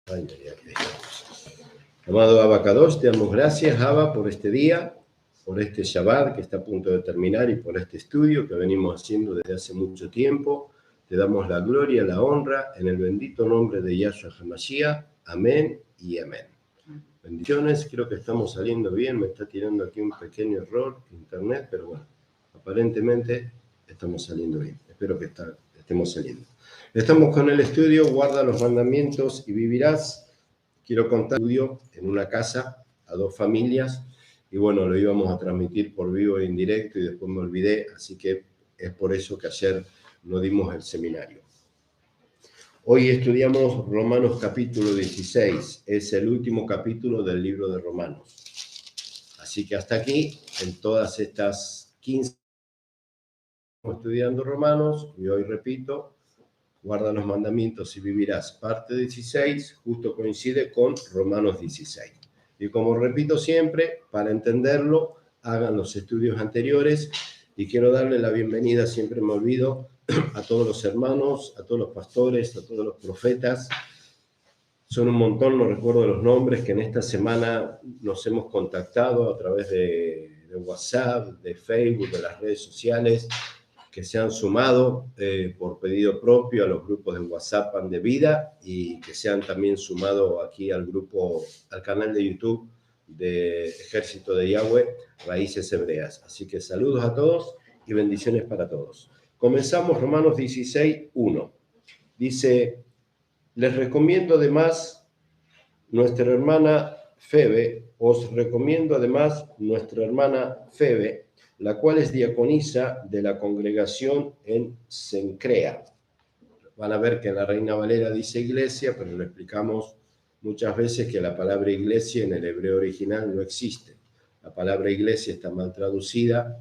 Ay, ay, ay. Amado Abacados, te damos gracias, Abba, por este día, por este Shabbat que está a punto de terminar y por este estudio que venimos haciendo desde hace mucho tiempo. Te damos la gloria, la honra, en el bendito nombre de Yahshua HaMashiach. Amén y amén. Bendiciones, creo que estamos saliendo bien. Me está tirando aquí un pequeño error internet, pero bueno, aparentemente estamos saliendo bien. Espero que estemos saliendo. Estamos con el estudio, guarda los mandamientos y vivirás. Quiero contar un estudio en una casa a dos familias y bueno, lo íbamos a transmitir por vivo e indirecto y después me olvidé, así que es por eso que ayer no dimos el seminario. Hoy estudiamos Romanos capítulo 16, es el último capítulo del libro de Romanos. Así que hasta aquí, en todas estas 15 estudiando Romanos, y hoy repito, guarda los mandamientos y vivirás. Parte 16 justo coincide con Romanos 16. Y como repito siempre, para entenderlo, hagan los estudios anteriores. Y quiero darle la bienvenida, siempre me olvido, a todos los hermanos, a todos los pastores, a todos los profetas. Son un montón, no recuerdo los nombres, que en esta semana nos hemos contactado a través de WhatsApp, de Facebook, de las redes sociales, que se han sumado por pedido propio a los grupos de WhatsApp Pan de Vida y que se han también sumado aquí al grupo, al canal de YouTube de Ejército de Yahweh, Raíces Hebreas. Así que saludos a todos y bendiciones para todos. Comenzamos Romanos 16, 1. Dice, les recomiendo además nuestra hermana Febe, os recomiendo además nuestra hermana Febe, la cual es diaconisa de la congregación en Cencrea. Van a ver que en la Reina Valera dice iglesia, pero lo explicamos muchas veces que la palabra iglesia en el hebreo original no existe. La palabra iglesia está mal traducida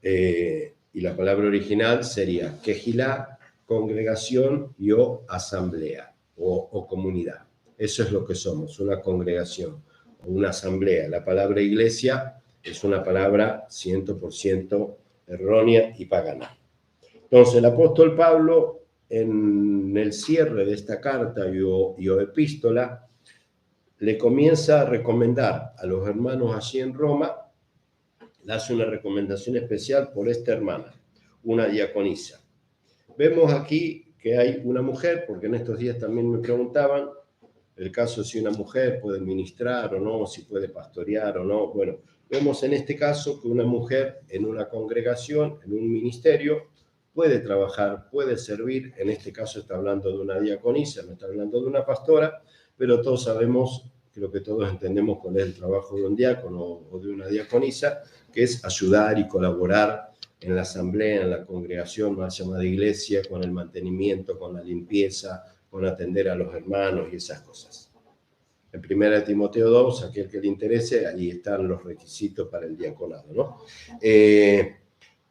y la palabra original sería quejilá, congregación y o asamblea o comunidad. Eso es lo que somos, una congregación o una asamblea. La palabra iglesia es una palabra 100% errónea y pagana. Entonces, el apóstol Pablo, en el cierre de esta carta y o epístola, le comienza a recomendar a los hermanos allí en Roma, le hace una recomendación especial por esta hermana, una diaconisa. Vemos aquí que hay una mujer, porque en estos días también me preguntaban el caso si una mujer puede ministrar o no, si puede pastorear o no. Bueno, vemos en este caso que una mujer en una congregación, en un ministerio, puede trabajar, puede servir. En este caso está hablando de una diaconisa, no está hablando de una pastora, pero todos sabemos, creo que todos entendemos cuál es el trabajo de un diácono o de una diaconisa, que es ayudar y colaborar en la asamblea, en la congregación más llamada iglesia, con el mantenimiento, con la limpieza, con atender a los hermanos y esas cosas. En 1 Timoteo 2, aquel que le interese, ahí están los requisitos para el diaconado, ¿no?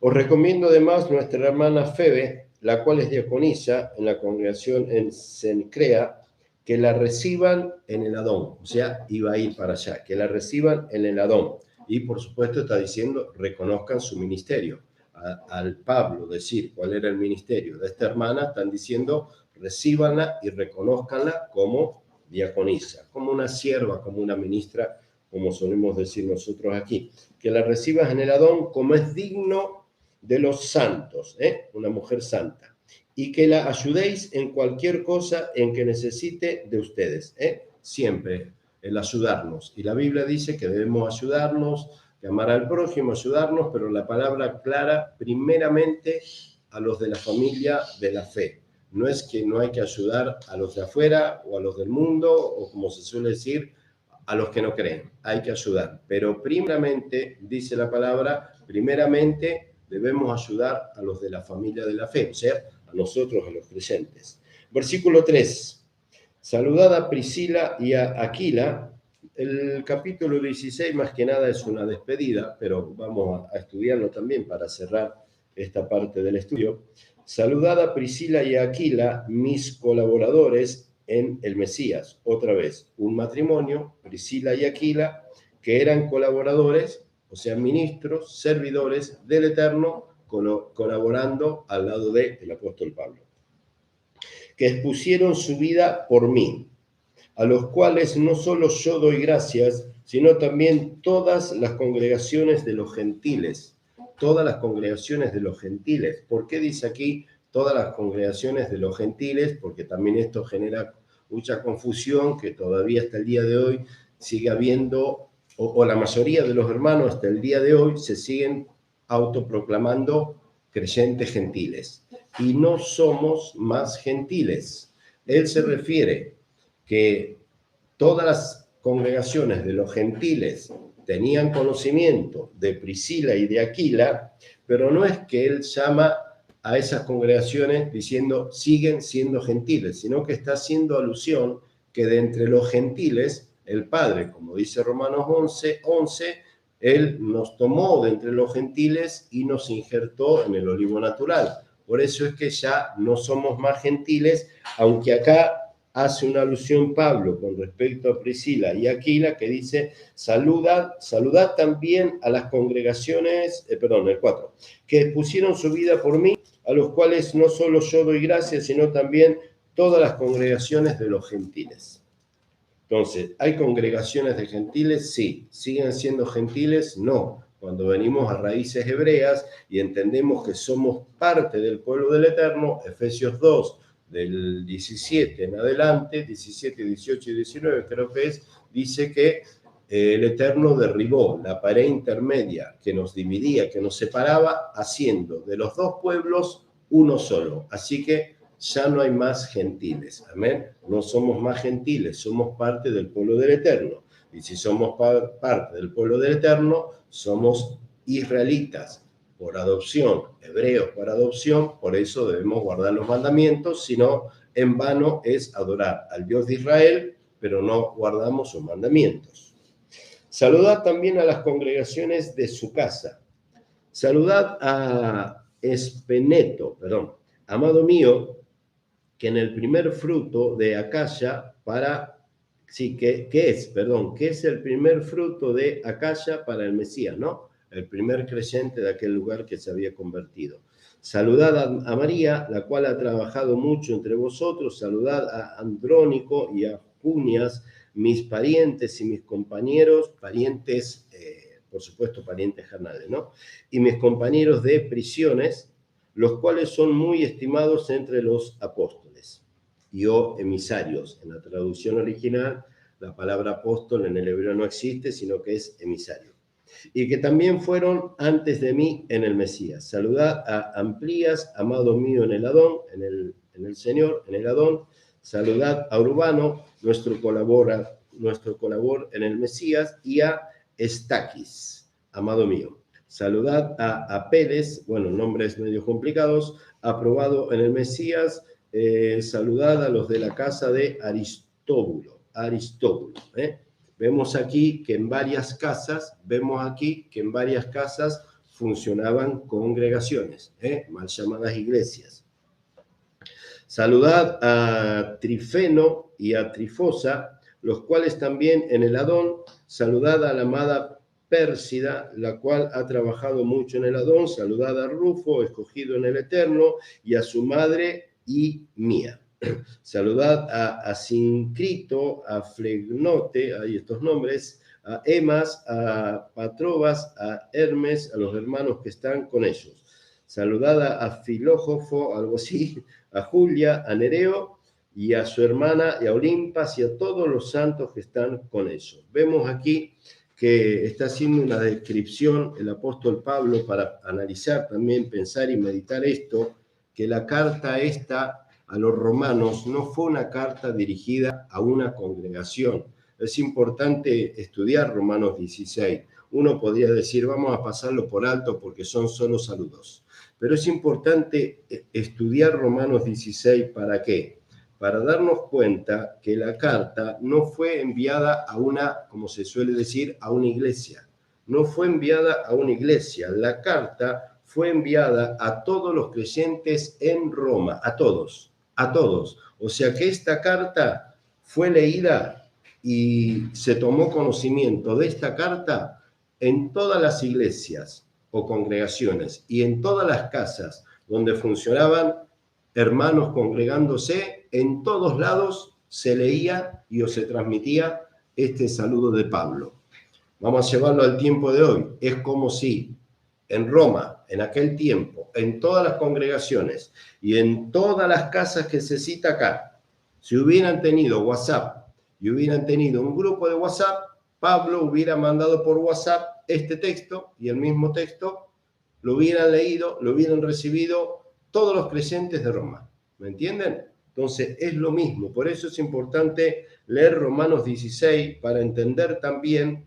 Os recomiendo además nuestra hermana Febe, la cual es diaconisa en la congregación en Cencrea, que la reciban en el Adón, o sea, iba a ir para allá, que la reciban en el Adón. Y por supuesto está diciendo, reconozcan su ministerio. Al Pablo decir cuál era el ministerio de esta hermana, están diciendo, recíbanla y reconózcanla como diaconisa, como una sierva, como una ministra, como solemos decir nosotros aquí. Que la recibas en el Adón como es digno de los santos, una mujer santa. Y que la ayudéis en cualquier cosa en que necesite de ustedes, siempre el ayudarnos. Y la Biblia dice que debemos ayudarnos, que amar al prójimo, ayudarnos, pero la palabra clara, primeramente a los de la familia de la fe. No es que no hay que ayudar a los de afuera o a los del mundo, o como se suele decir, a los que no creen. Hay que ayudar. Pero primeramente, dice la palabra, primeramente debemos ayudar a los de la familia de la fe, o sea, a nosotros, a los creyentes. Versículo 3. Saludad a Priscila y a Aquila. El capítulo 16 más que nada es una despedida, pero vamos a estudiarlo también para cerrar esta parte del estudio. Saludad a Priscila y a Aquila, mis colaboradores en el Mesías. Otra vez, un matrimonio, Priscila y Aquila, que eran colaboradores, o sea, ministros, servidores del Eterno, colaborando al lado del apóstol Pablo, que expusieron su vida por mí. a los cuales no solo yo doy gracias, sino también todas las congregaciones de los gentiles. Todas las congregaciones de los gentiles. ¿Por qué dice aquí todas las congregaciones de los gentiles? Porque también esto genera mucha confusión, que todavía hasta el día de hoy sigue habiendo, o la mayoría de los hermanos hasta el día de hoy se siguen autoproclamando creyentes gentiles. Y no somos más gentiles. Él se refiere que todas las congregaciones de los gentiles tenían conocimiento de Priscila y de Aquila, pero no es que él llama a esas congregaciones diciendo siguen siendo gentiles, sino que está haciendo alusión que de entre los gentiles, el Padre, como dice Romanos 11, él nos tomó de entre los gentiles y nos injertó en el olivo natural. Por eso es que ya no somos más gentiles, aunque acá hace una alusión Pablo con respecto a Priscila y Aquila, que dice, saludad también a las congregaciones, el 4, que pusieron su vida por mí, a los cuales no solo yo doy gracias, sino también todas las congregaciones de los gentiles. Entonces, ¿hay congregaciones de gentiles? Sí. ¿Siguen siendo gentiles? No. Cuando venimos a raíces hebreas y entendemos que somos parte del pueblo del Eterno, Efesios 2, del 17 en adelante, 17, 18 y 19 creo que es, dice que el Eterno derribó la pared intermedia que nos dividía, que nos separaba, haciendo de los dos pueblos uno solo. Así que ya no hay más gentiles, amén. No somos más gentiles, somos parte del pueblo del Eterno. Y si somos parte del pueblo del Eterno, somos israelitas por adopción, hebreos por adopción, por eso debemos guardar los mandamientos, si no, en vano es adorar al Dios de Israel, pero no guardamos sus mandamientos. Saludad también a las congregaciones de su casa. Saludad a Espeneto, amado mío, que en el primer fruto de Acaya ¿qué es el primer fruto de Acaya para el Mesías, ¿no? El primer creyente de aquel lugar que se había convertido. Saludad a María, la cual ha trabajado mucho entre vosotros. Saludad a Andrónico y a Junias, mis parientes y mis compañeros, parientes, por supuesto, parientes carnales, ¿no? Y mis compañeros de prisiones, los cuales son muy estimados entre los apóstoles y emisarios. En la traducción original, la palabra apóstol en el hebreo no existe, sino que es emisario. Y que también fueron antes de mí en el Mesías. Saludad a Amplías, amado mío en el Adón, en el Señor, en el Adón. Saludad a Urbano, nuestro colaborador en el Mesías, y a Estaquis, amado mío. Saludad a Apeles, nombres medio complicados, aprobado en el Mesías. Saludad a los de la casa de Aristóbulo. Vemos aquí que en varias casas funcionaban congregaciones, mal llamadas iglesias. Saludad a Trifeno y a Trifosa, los cuales también en el Adón. Saludad a la amada Pérsida, la cual ha trabajado mucho en el Adón. Saludad a Rufo, escogido en el Eterno, y a su madre y mía. Saludad a Asincrito, a Flegnote, hay estos nombres, a Emas, a Patrobas, a Hermes, a los hermanos que están con ellos. Saludad a Filójofo, algo así, a Julia, a Nereo, y a su hermana, y a Olimpas, y a todos los santos que están con ellos. Vemos aquí que está haciendo una descripción el apóstol Pablo para analizar también, pensar y meditar esto, que la carta esta a los romanos no fue una carta dirigida a una congregación. Es importante estudiar Romanos 16. Uno podría decir, vamos a pasarlo por alto porque son solo saludos. Pero es importante estudiar Romanos 16, ¿para qué? Para darnos cuenta que la carta no fue enviada a una, como se suele decir, a una iglesia. No fue enviada a una iglesia. La carta fue enviada a todos los creyentes en Roma, a todos. O sea que esta carta fue leída y se tomó conocimiento de esta carta en todas las iglesias o congregaciones y en todas las casas donde funcionaban hermanos congregándose, en todos lados se leía y os se transmitía este saludo de Pablo. Vamos a llevarlo al tiempo de hoy. Es como si en Roma, en aquel tiempo, en todas las congregaciones y en todas las casas que se cita acá, si hubieran tenido WhatsApp y hubieran tenido un grupo de WhatsApp, Pablo hubiera mandado por WhatsApp este texto y el mismo texto lo hubieran leído, lo hubieran recibido todos los creyentes de Roma. ¿Me entienden? Entonces es lo mismo. Por eso es importante leer Romanos 16 para entender también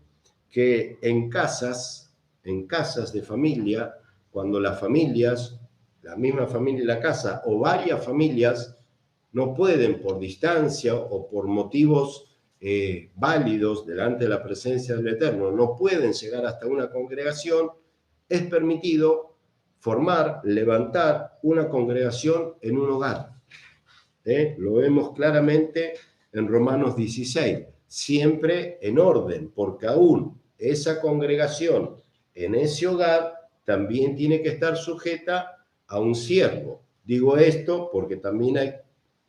que en casas de familia, cuando las familias, la misma familia y la casa, o varias familias, no pueden por distancia o por motivos válidos delante de la presencia del Eterno, no pueden llegar hasta una congregación, es permitido formar, levantar una congregación en un hogar. Lo vemos claramente en Romanos 16, siempre en orden, porque aún esa congregación en ese hogar también tiene que estar sujeta a un siervo. Digo esto porque también hay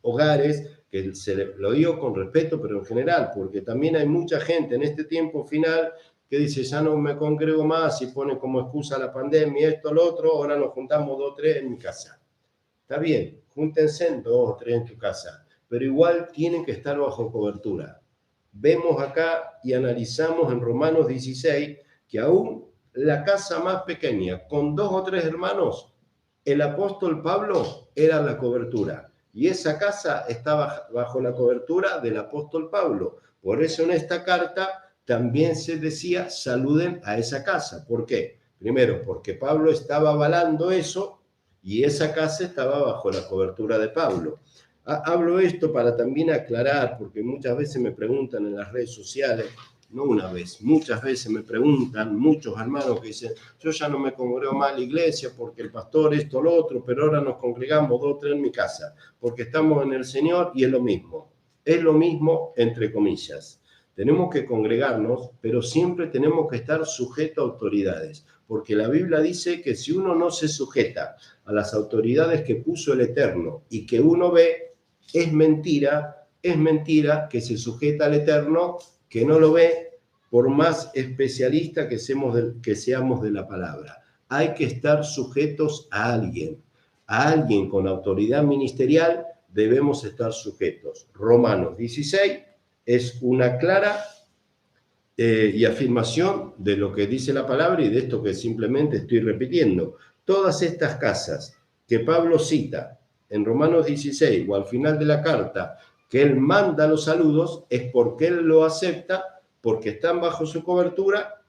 hogares que lo digo con respeto, pero en general, porque también hay mucha gente en este tiempo final que dice, ya no me congrego más y pone como excusa la pandemia, esto, lo otro, ahora nos juntamos 2 o 3 en mi casa. Está bien, júntense 2 o 3 en tu casa, pero igual tienen que estar bajo cobertura. Vemos acá y analizamos en Romanos 16 que aún la casa más pequeña, con 2 o 3 hermanos, el apóstol Pablo era la cobertura. Y esa casa estaba bajo la cobertura del apóstol Pablo. Por eso en esta carta también se decía, saluden a esa casa. ¿Por qué? Primero, porque Pablo estaba avalando eso y esa casa estaba bajo la cobertura de Pablo. Hablo esto para también aclarar, porque muchas veces me preguntan en las redes sociales, no una vez, muchas veces me preguntan muchos hermanos que dicen, yo ya no me congrego más a la iglesia porque el pastor esto, lo otro, pero ahora nos congregamos 2 o 3 en mi casa, porque estamos en el Señor y es lo mismo entre comillas. Tenemos que congregarnos, pero siempre tenemos que estar sujetos a autoridades, porque la Biblia dice que si uno no se sujeta a las autoridades que puso el Eterno y que uno ve, es mentira que se sujeta al Eterno, que no lo ve, por más especialista que seamos de la palabra. Hay que estar sujetos a alguien con autoridad ministerial debemos estar sujetos. Romanos 16 es una clara y afirmación de lo que dice la palabra y de esto que simplemente estoy repitiendo. Todas estas casas que Pablo cita en Romanos 16 o al final de la carta, que él manda los saludos, es porque él lo acepta, porque están bajo su cobertura,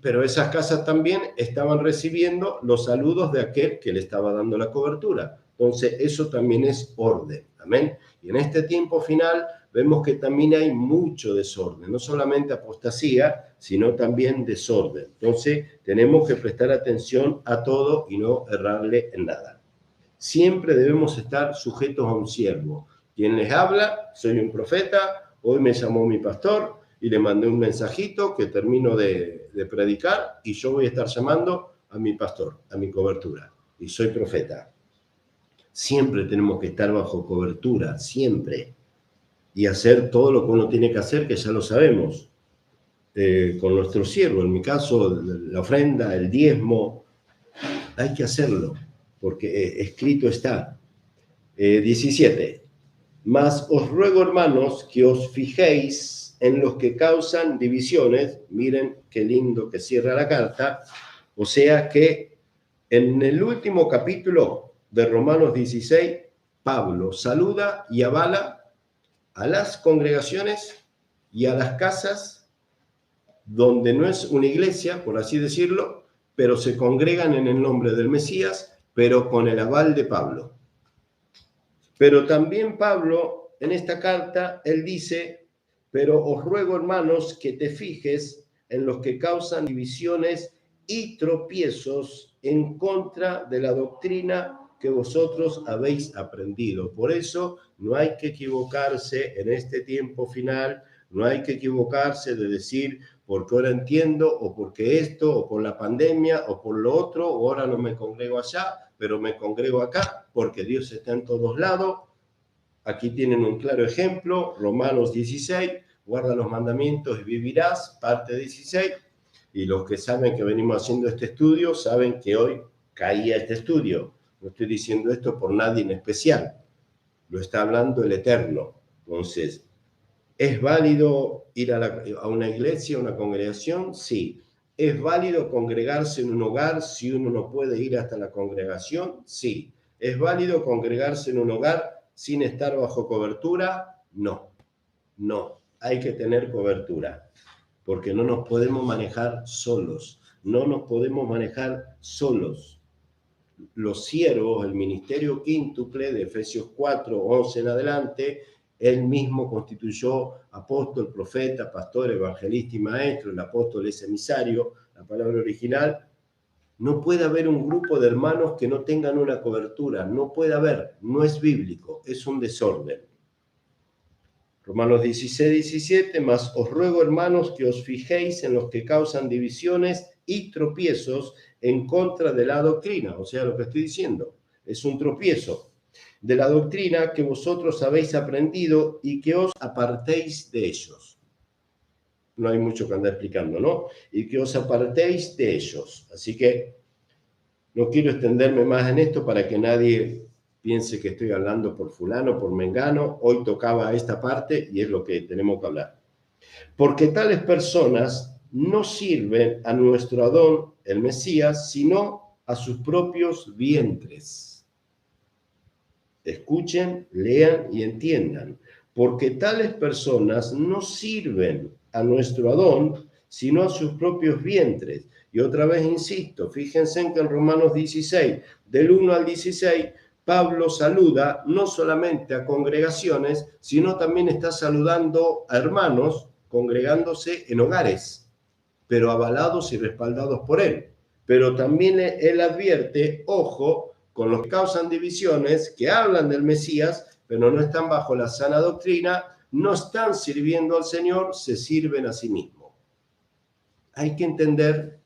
pero esas casas también estaban recibiendo los saludos de aquel que le estaba dando la cobertura. Entonces, eso también es orden. Amén. Y en este tiempo final vemos que también hay mucho desorden, no solamente apostasía, sino también desorden. Entonces, tenemos que prestar atención a todo y no errarle en nada. Siempre debemos estar sujetos a un siervo. Quien les habla, soy un profeta, hoy me llamó mi pastor y le mandé un mensajito que termino de predicar y yo voy a estar llamando a mi pastor, a mi cobertura. Y soy profeta. Siempre tenemos que estar bajo cobertura, siempre. Y hacer todo lo que uno tiene que hacer, que ya lo sabemos, con nuestro siervo. En mi caso, la ofrenda, el diezmo, hay que hacerlo, porque escrito está. 17. Mas os ruego, hermanos, que os fijéis en los que causan divisiones. Miren qué lindo que cierra la carta. O sea que en el último capítulo de Romanos 16, Pablo saluda y avala a las congregaciones y a las casas donde no es una iglesia, por así decirlo, pero se congregan en el nombre del Mesías, pero con el aval de Pablo. Pero también Pablo, en esta carta, él dice, pero os ruego, hermanos, que te fijes en los que causan divisiones y tropiezos en contra de la doctrina que vosotros habéis aprendido. Por eso no hay que equivocarse en este tiempo final, no hay que equivocarse de decir, porque ahora entiendo, o porque esto, o por la pandemia, o por lo otro, o ahora no me congrego allá, pero me congrego acá, porque Dios está en todos lados. aquí tienen un claro ejemplo, Romanos 16, guarda los mandamientos y vivirás, parte 16, y los que saben que venimos haciendo este estudio, saben que hoy caía este estudio. No estoy diciendo esto por nadie en especial, lo está hablando el Eterno. Entonces, ¿es válido ir a una iglesia, a una congregación? Sí. ¿Es válido congregarse en un hogar si uno no puede ir hasta la congregación? Sí. ¿Es válido congregarse en un hogar sin estar bajo cobertura? No. No. Hay que tener cobertura, porque no nos podemos manejar solos. No nos podemos manejar solos. Los siervos, el ministerio quíntuple de Efesios 4, 11 en adelante, él mismo constituyó apóstol, profeta, pastor, evangelista y maestro. El apóstol es emisario, la palabra original. No puede haber un grupo de hermanos que no tengan una cobertura, no puede haber, no es bíblico, es un desorden. Romanos 16, 17, mas os ruego, hermanos, que os fijéis en los que causan divisiones y tropiezos en contra de la doctrina. O sea, lo que estoy diciendo es un tropiezo de la doctrina que vosotros habéis aprendido y que os apartéis de ellos. No hay mucho que andar explicando, ¿no? Y que os apartéis de ellos. Así que no quiero extenderme más en esto para que nadie piense que estoy hablando por fulano, por mengano. Hoy tocaba esta parte y es lo que tenemos que hablar. Porque tales personas no sirven a nuestro Adón, el Mesías, sino a sus propios vientres. Escuchen, lean y entiendan. Porque tales personas no sirven a nuestro Adón, sino a sus propios vientres. Y otra vez insisto, fíjense en que en Romanos 16, del 1 al 16, Pablo saluda no solamente a congregaciones, sino también está saludando a hermanos congregándose en hogares, pero avalados y respaldados por él. Pero también él advierte, ojo, con los que causan divisiones, que hablan del Mesías, pero no están bajo la sana doctrina, no están sirviendo al Señor, se sirven a sí mismos. Hay que entender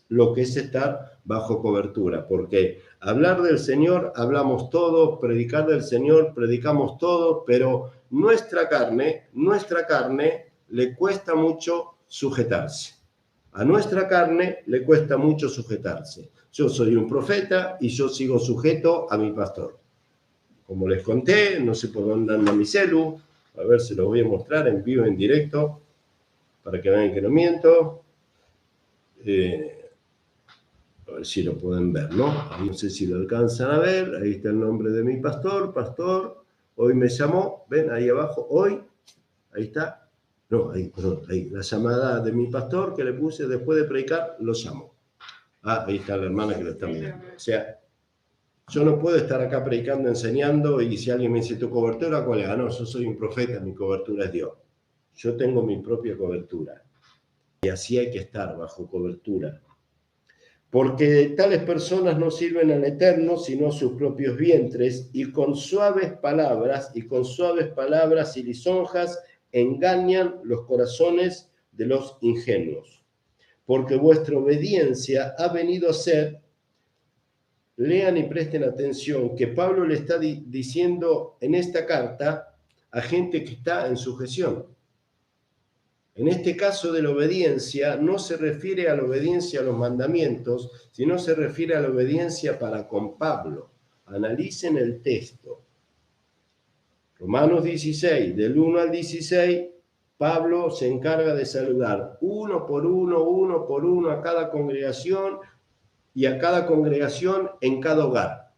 lo que es estar bajo cobertura, porque hablar del Señor, hablamos todos, predicar del Señor, predicamos todos, pero nuestra carne le cuesta mucho sujetarse. A nuestra carne le cuesta mucho sujetarse. Yo soy un profeta y yo sigo sujeto a mi pastor. Como les conté, no sé por dónde anda mi celu, a ver si lo voy a mostrar en vivo, en directo, para que vean que no miento. A ver si lo pueden ver, ¿no? No sé si lo alcanzan a ver. Ahí está el nombre de mi pastor. Hoy me llamó, ven ahí abajo, hoy, ahí está. No, ahí, perdón, ahí, la llamada de mi pastor que le puse después de predicar, lo llamó. Ah, ahí está la hermana que lo está mirando. O sea, yo no puedo estar acá predicando, enseñando, y si alguien me dice, ¿tu cobertura cuál es? Ah, no, yo soy un profeta, mi cobertura es Dios. Yo tengo mi propia cobertura. Y así hay que estar, bajo cobertura. Porque tales personas no sirven al Eterno, sino a sus propios vientres, y con suaves palabras y lisonjas engañan los corazones de los ingenuos. Porque vuestra obediencia ha venido a ser, lean y presten atención, que Pablo le está diciendo en esta carta a gente que está en sujeción. En este caso de la obediencia, no se refiere a la obediencia a los mandamientos, sino se refiere a la obediencia para con Pablo. Analicen el texto. Romanos 16, del 1 al 16, Pablo se encarga de saludar uno por uno a cada congregación y a cada congregación en cada hogar.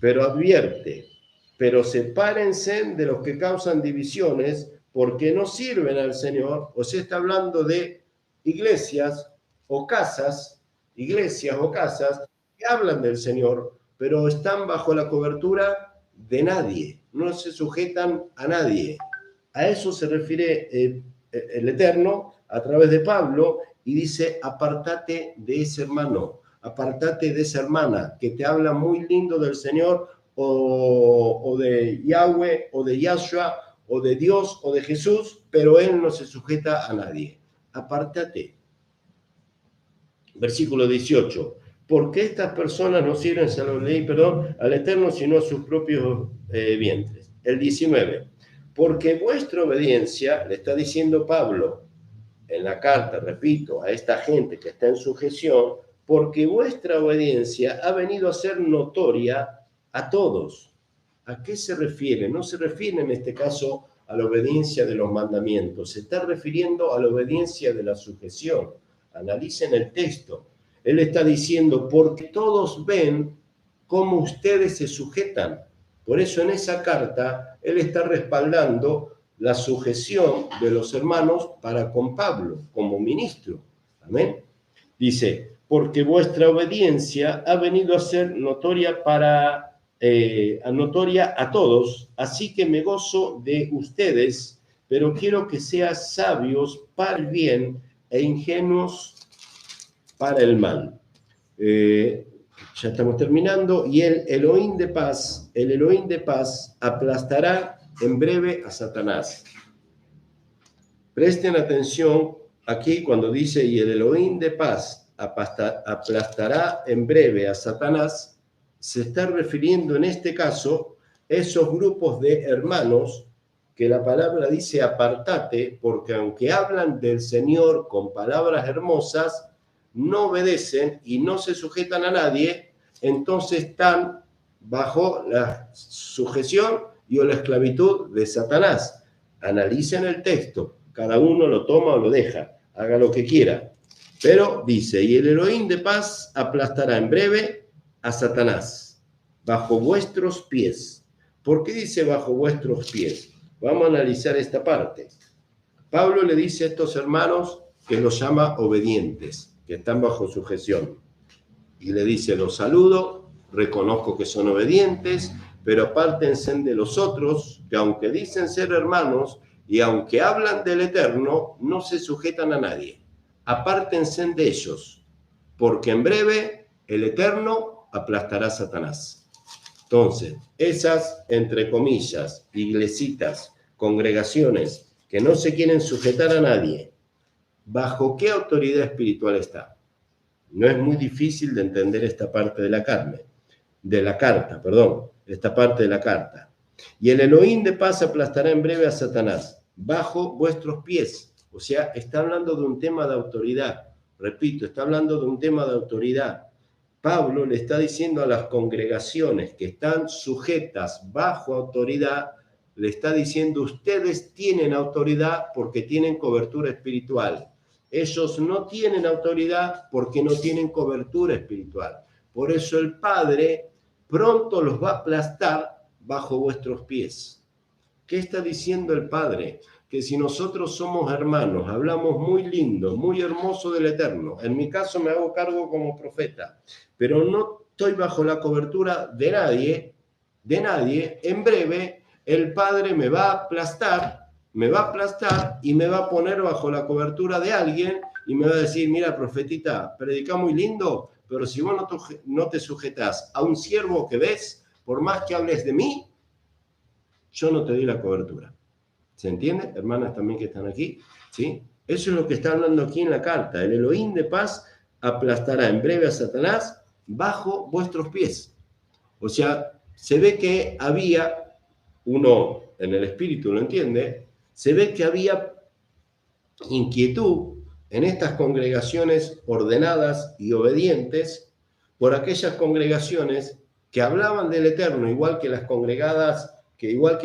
Pero advierte, pero sepárense de los que causan divisiones, porque no sirven al Señor. O sea, está hablando de iglesias o casas que hablan del Señor, pero están bajo la cobertura de nadie, no se sujetan a nadie. A eso se refiere el Eterno a través de Pablo y dice, apartate de ese hermano, apartate de esa hermana que te habla muy lindo del Señor o de Yahweh o de Yahshua o de Dios o de Jesús, pero él no se sujeta a nadie. Apártate. Versículo 18. porque estas personas no sirven, se lo leí, perdón, al Eterno, sino a sus propios vientres. El 19, porque vuestra obediencia, le está diciendo Pablo en la carta, repito, a esta gente que está en sujeción, porque vuestra obediencia ha venido a ser notoria a todos. ¿A qué se refiere? No se refiere en este caso a la obediencia de los mandamientos, se está refiriendo a la obediencia de la sujeción. Analicen el texto. Él está diciendo, porque todos ven cómo ustedes se sujetan. Por eso en esa carta él está respaldando la sujeción de los hermanos para con Pablo como ministro. Amén. Dice, porque vuestra obediencia ha venido a ser notoria notoria a todos, así que me gozo de ustedes, pero quiero que seas sabios para el bien e ingenuos para el mal. Ya estamos terminando. Y el Elohim de paz aplastará en breve a Satanás. Presten atención aquí cuando dice, y el Elohim de paz aplastará en breve a Satanás, se está refiriendo en este caso a esos grupos de hermanos que la palabra dice apartate, porque aunque hablan del Señor con palabras hermosas, no obedecen y no se sujetan a nadie, entonces están bajo la sujeción y o la esclavitud de Satanás. Analicen el texto, cada uno lo toma o lo deja, haga lo que quiera. Pero dice, y el Elohim de paz aplastará en breve a Satanás, bajo vuestros pies. ¿Por qué dice bajo vuestros pies? Vamos a analizar esta parte. Pablo le dice a estos hermanos que los llama obedientes, que están bajo sujeción. Y le dice, los saludo, reconozco que son obedientes, pero apártense de los otros, que aunque dicen ser hermanos y aunque hablan del Eterno, no se sujetan a nadie. Apártense de ellos, porque en breve el Eterno aplastará a Satanás. Entonces, esas, entre comillas, iglesitas, congregaciones que no se quieren sujetar a nadie, ¿bajo qué autoridad espiritual está? No es muy difícil de entender esta parte de la carta, esta parte de la carta. Y el Elohim de paz aplastará en breve a Satanás, bajo vuestros pies. O sea, está hablando de un tema de autoridad. Repito, está hablando de un tema de autoridad. Pablo le está diciendo a las congregaciones que están sujetas bajo autoridad, le está diciendo, ustedes tienen autoridad porque tienen cobertura espiritual. Ellos no tienen autoridad porque no tienen cobertura espiritual. Por eso el Padre pronto los va a aplastar bajo vuestros pies. ¿Qué está diciendo el Padre? Que si nosotros somos hermanos, hablamos muy lindo, muy hermoso del Eterno. En mi caso me hago cargo como profeta, pero no estoy bajo la cobertura de nadie. En breve el Padre me va a aplastar y me va a poner bajo la cobertura de alguien y me va a decir, mira, profetita, predica muy lindo, pero si vos no te sujetas a un siervo que ves, por más que hables de mí, yo no te doy la cobertura. ¿Se entiende? Hermanas también que están aquí, ¿sí? Eso es lo que está hablando aquí en la carta. El Elohim de paz aplastará en breve a Satanás bajo vuestros pies. O sea, se ve que había, uno en el espíritu lo entiende, se ve que había inquietud en estas congregaciones ordenadas y obedientes por aquellas congregaciones que hablaban del Eterno, igual que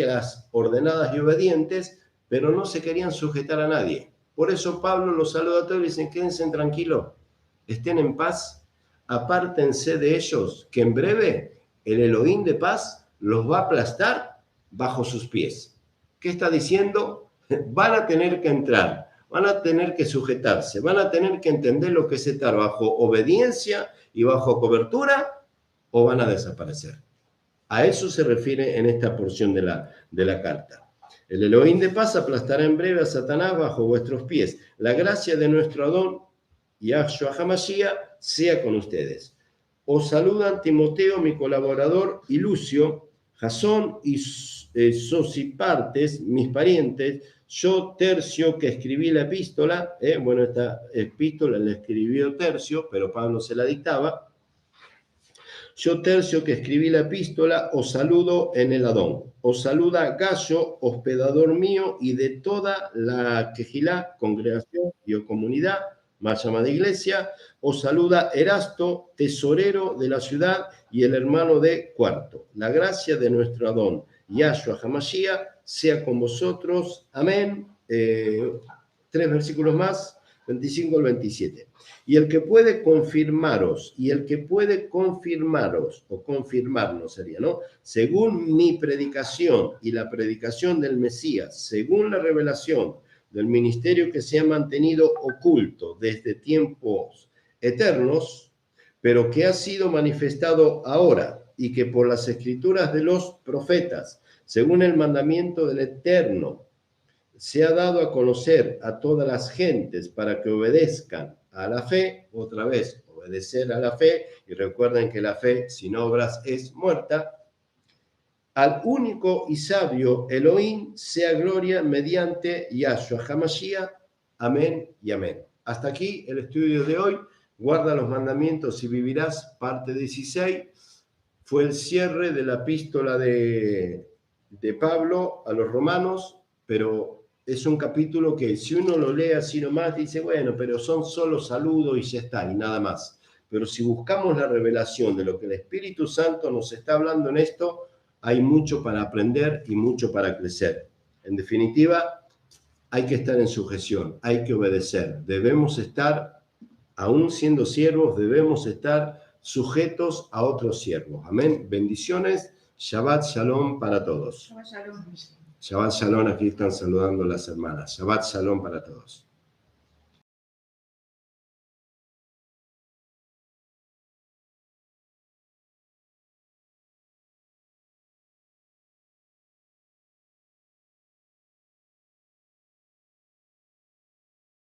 las ordenadas y obedientes, pero no se querían sujetar a nadie. Por eso Pablo los saluda a todos y dicen, quédense tranquilos, estén en paz, apártense de ellos, que en breve el Elohim de paz los va a aplastar bajo sus pies. ¿Qué está diciendo? Van a tener que entrar, van a tener que sujetarse, van a tener que entender lo que es estar bajo obediencia y bajo cobertura, o van a desaparecer. A eso se refiere en esta porción de la carta. El Elohim de paz aplastará en breve a Satanás bajo vuestros pies. La gracia de nuestro Adón, Yahshua HaMashiach, sea con ustedes. Os saludan Timoteo, mi colaborador, y Lucio, Jasón y Sosipartes, mis parientes, yo Tercio, que escribí la epístola, esta epístola la escribió Tercio, pero Pablo se la dictaba, Yo, Tercio, que escribí la epístola, os saludo en el Adón. Os saluda Gallo, hospedador mío, y de toda la Quejilá, congregación y o comunidad, más llamada iglesia. Os saluda Erasto, tesorero de la ciudad, y el hermano de Cuarto. La gracia de nuestro Adón, Yahshua Hamashiach, sea con vosotros. Amén. 3 versículos más, 25 al 27. Y el que puede confirmaros, o confirmarnos sería, ¿no? Según mi predicación y la predicación del Mesías, según la revelación del ministerio que se ha mantenido oculto desde tiempos eternos, pero que ha sido manifestado ahora y que por las escrituras de los profetas, según el mandamiento del Eterno, se ha dado a conocer a todas las gentes para que obedezcan a la fe, otra vez, obedecer a la fe, y recuerden que la fe sin obras es muerta. Al único y sabio Elohim sea gloria mediante Yahshua Hamashiach. Amén y amén. Hasta aquí el estudio de hoy. Guarda los mandamientos y vivirás, parte 16. Fue el cierre de la epístola de Pablo a los romanos, pero es un capítulo que si uno lo lee así nomás, dice, bueno, pero son solo saludos y ya está, y nada más. Pero si buscamos la revelación de lo que el Espíritu Santo nos está hablando en esto, hay mucho para aprender y mucho para crecer. En definitiva, hay que estar en sujeción, hay que obedecer. Debemos estar, aún siendo siervos, debemos estar sujetos a otros siervos. Amén. Bendiciones. Shabbat Shalom para todos. Shabbat Shalom. Shabbat Shalom, aquí están saludando las hermanas. Shabbat Shalom para todos.